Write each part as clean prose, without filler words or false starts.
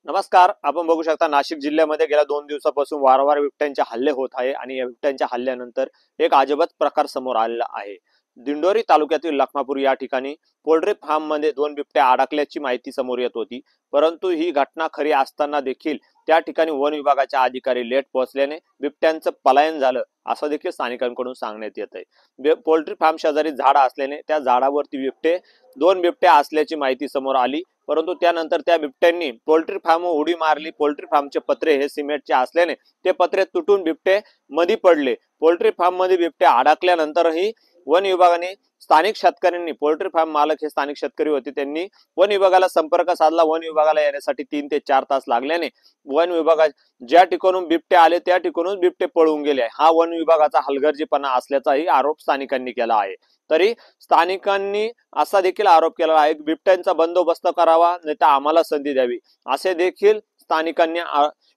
नमस्कार, आपण बघू शकता नाशिक जिल्ह्यामध्ये गेल्या 2 दिवसापासून वारंवार बिबट्यांचे हल्ले होत आहे आणि या बिबट्यांच्या हल्ल्यानंतर एक अजबच प्रकार समोर आलेला आहे। दिंडोरी तालुक्यातील लखमापूर या ठिकाणी पोल्ट्री फार्म मध्ये 2 बिबट्या अडकल्याची माहिती समोर येत होती, परंतु ही घटना खरी असताना देखील त्या ठिकाणी वन विभागाचे अधिकारी लेट पोहोचल्याने बिबट्यांचं पलायन झालं असं देखील स्थानिकांकडून सांगण्यात येत आहे। पोल्ट्री फार्म शेजारी झाड असल्याने त्या झाडावरती 2 बिबट्या असल्याची माहिती समोर आली, परंतु त्यानंतर त्या बिबट्यांनी पोल्ट्री फार्म उडी मारली। पोल्ट्री फार्मचे पत्रे हे सिमेंटचे असल्याने ते पत्रे तुटून बिबटे मध्ये पडले। पोल्ट्री फार्म मध्ये बिबट्या अडकल्यानंतरही वन विभागाने स्थानिक शेतकऱ्यांनी, पोल्ट्री फार्म मालक हे स्थानिक शेतकरी होते, त्यांनी वन विभागाला संपर्क साधला। वन विभागाला येण्यासाठी 3 ते 4 तास लागल्याने वन विभागा ज्या ठिकाणून बिबटे आले त्या ठिकाणून बिबटे पळून गेले। हा वन विभागाचा हलगर्जीपणा असल्याचाही आरोप स्थानिकांनी केला आहे। तरी स्थानिकांनी असा देखील आरोप केला आहे की बिबट्यांचा बंदोबस्त करावा, नाही तर आम्हाला संधी द्यावी असे देखील स्थानिकांनी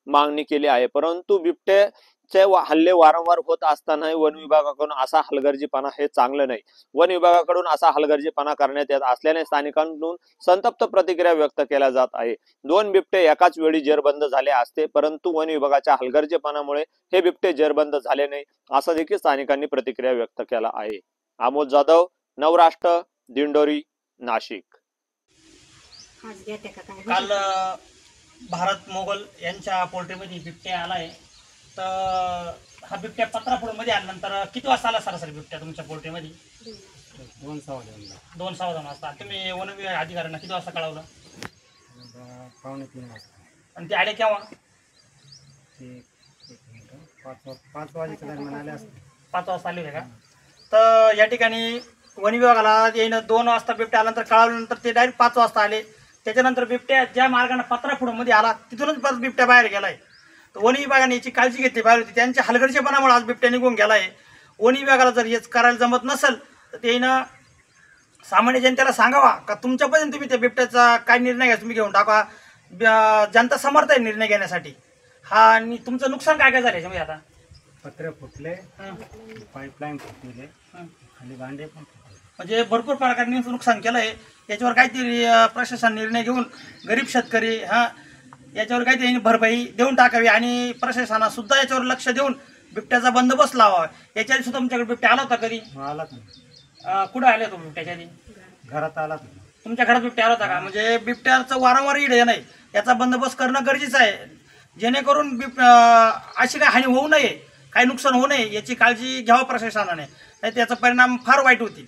मागणी केली आहे। परंतु बिबट्याचे हल्ले वारंवार होत असताना वन विभागाकडून असा हलगर्जीपणा हे चांगलं नाही। वन विभागाकडून असा हलगर्जीपणा करण्यात येत असल्याने स्थानिकांकडून संतप्त प्रतिक्रिया व्यक्त केल्या जात आहे। 2 बिबटे एकाच वेळी जेरबंद झाले असते, परंतु वन विभागाच्या हलगर्जीपणामुळे हे बिबटे जेरबंद झाले नाही असं देखील स्थानिकांनी प्रतिक्रिया व्यक्त केला आहे। अमोल जाधव, नवराष्ट्र, दिंडोरी, नाशिक। काल भारत मोगल यांच्या पोल्ट्रीमध्ये बिबट्या आलाय, तर हा बिबट्या पत्रापूरमध्ये आल्यानंतर किती वाजता आला सरासरी बिबट्या तुमच्या पोल्ट्रीमध्ये? 2:15 वाजता। तुम्ही वन विभाग अधिकाऱ्यांना किती वाजता कळवलं? 2:45 वाजता। आणि ते आले केव्हा? 5 वाजेच्या दरम्यान आले असते। 5 वाजता आले होते का? तर या ठिकाणी वन विभागाला येणं 2 वाजता बिबट्या आल्यानंतर कळवल्यानंतर ते डायरेक्ट 5 वाजता आले। त्याच्यानंतर बिबट्या ज्या मार्गाने पत्रापूरमध्ये आला तिथूनच परत बिबट्या बाहेर गेलाय। तर वन विभागाने याची काळजी घेतली बाहेर होती, त्यांच्या हलगर्जीपणामुळे आज बिबट्या निघून गेलाय। वन विभागाला जर हेच करायला जमत नसेल तर ते ना सामान्य जनतेला सांगावा का तुमच्यापर्यंत तुम्ही त्या बिबट्याचा काय निर्णय घ्या, तुम्ही घेऊन टाका। जनता समर्थ आहे निर्णय घेण्यासाठी। हा, आणि तुमचं नुकसान काय काय झालं याच्यामध्ये? आता पत्रे फुटले, पाईपलाईन फुटले आणि भांडे पण फुटले, म्हणजे भरपूर प्रकारे नुकसान केलं आहे। याच्यावर काहीतरी प्रशासन निर्णय घेऊन गरीब शेतकरी याच्यावर काहीतरी भरपाई देऊन टाकावी आणि प्रशासनाने सुद्धा याच्यावर लक्ष देऊन बिबट्याचा बंदोबस्त लावावा। याच्या सुद्धा तुमच्याकडे बिबट्या आला होता कधी? आलाच नाही। कुठं आले तुम्ही बिबट्याच्या आधी? घरात आलाच नाही। तुमच्या घरात बिबट्या आला होता का? म्हणजे बिबट्याचं वारंवार इडे नाही, याचा बंदोबस्त करणं गरजेचं आहे, जेणेकरून अशी काही हानी होऊ नये, काही नुकसान होऊ नये याची काळजी घ्यावं प्रशासनाने, नाही त्याचा परिणाम फार वाईट होतील।